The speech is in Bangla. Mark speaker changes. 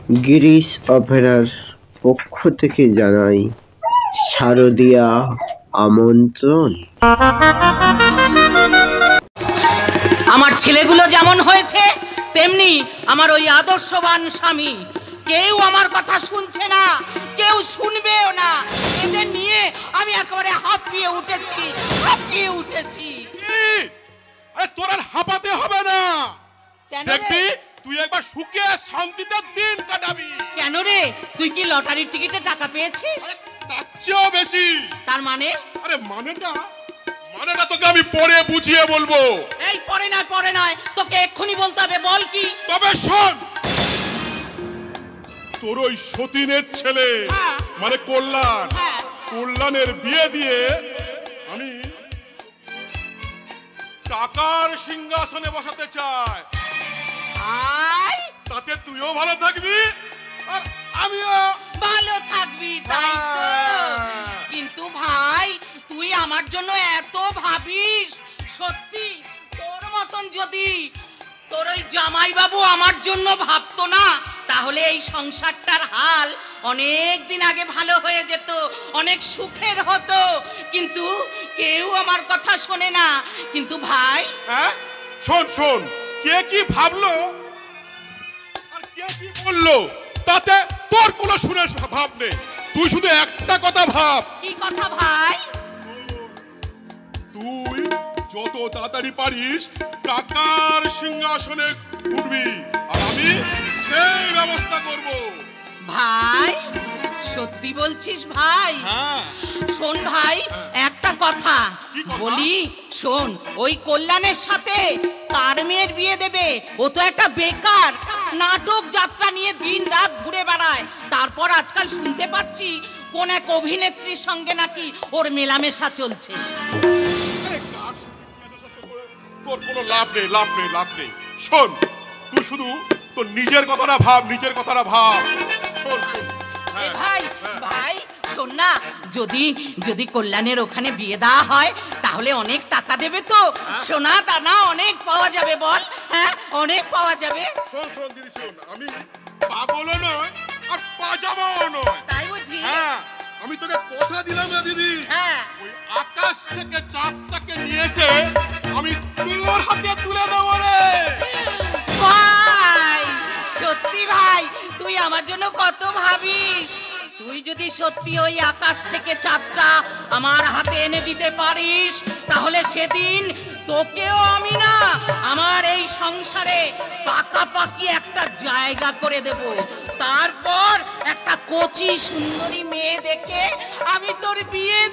Speaker 1: গিরিশ অপেরার পক্ষ থেকে জানাই শারদীয়া আমন্ত্রণ।
Speaker 2: আমার ছেলেগুলো যেমন হয়েছে তেমনি আমার ওই আদর্শবান স্বামী। কেউ আমার কথা শুনছে না, কেউ শুনবেও না। এদের নিয়ে আমি একেবারে হাঁপিয়ে উঠেছি।
Speaker 3: আরে তোর আর হাঁপাতে হবে না, দেখবি তুই একবার সুখে শান্তিতে দিন কাটাবি।
Speaker 2: কেন রে, তুই কি লটারির টিকিটে টাকা পেয়েছিস?
Speaker 3: তার চেয়েও বেশি।
Speaker 2: তার মানে?
Speaker 3: আরে মানেটা তোকে আমি পরে বুঝিয়ে বলবো।
Speaker 2: এই পরে নয়, তোকে এক্ষুনি বলতে হবে। বল কি?
Speaker 3: তবে শোন, তোর ওই সতীনের ছেলে মানে কল্যাণের বিয়ে দিয়ে আমি টাকার সিংহাসনে বসাতে চাই। তাতে তুইও ভালো থাকবি আর আমিও
Speaker 2: ভালো থাকবি, তাই তো? কিন্তু ভাই, তুই আমার জন্য এত ভাবিস, সত্যি তোর মতন যদি তোর ওই জামাই বাবু আমার জন্য ভাবতো না, তাহলে এই সংসারটার হাল অনেক দিন আগে ভালো হয়ে যেত, অনেক সুখের হতো। কিন্তু কেউ আমার কথা শোনে না। কিন্তু ভাই,
Speaker 3: শোন, কে কি ভাবলো আর কে কি বললো তাতে তোর কোনো শুনে ভাব নেই। তুই শুধু একটা কথা ভাব।
Speaker 2: কি কথা ভাই?
Speaker 3: তুই যত তাড়াতাড়ি পারিস টাকার সিংহাসনে উঠবি আর আমি সেই ব্যবস্থা করব।
Speaker 2: ভাই, সত্যি বলছিস ভাই? শোন ভাই, একটা কথা বলি, শোন। ওই কল্যাণের সাথে কার মেয়ের বিয়ে দেবে? ও তো একটা বেকার, নাটক যাত্রা নিয়ে দিন রাত ঘুরে বেড়ায়। তারপর আজকাল শুনতে পাচ্ছি কোন এক অভিনেত্রীর সঙ্গে নাকি ওর মেলামেশা চলছে।
Speaker 3: তোর কোনো লাভ নেই। শোন, তুই শুধু তোর নিজের কথাটা ভাব। শোন
Speaker 2: ভাই শোন না, যদি কল্যাণের ওখানে বিয়ে দেওয়া হয় তাহলে অনেক টাকা দেবে তো? সোনা দানা অনেক পাওয়া যাবে। বল, হ্যাঁ, অনেক পাওয়া যাবে।
Speaker 3: শোন দিদি, শোন, আমি পাগলও নয় আর পাজামাও নয়।
Speaker 2: তাই বুঝি?
Speaker 3: হ্যাঁ, আমি তোকে কথা দিলাম না দিদি, ওই আকাশ থেকে চাঁদটাকে নিয়ে এসে আমি তোর হাতে তুলে দেবো রে।
Speaker 2: ভাই, সত্যি ভাই, তুই আমার জন্য কত ভাবিস। তুই যদি সত্যি ওই আকাশ থেকে চাঁদটা আমার হাতে এনে দিতে পারিস, তাহলে সেদিন তোকেও আমি না, আমার এই সংসারে পাকাপাকি একটা জায়গা করে দেব। তারপর একটা কচি সুন্দরী মেয়ে দেখে আমি তোর বিয়ে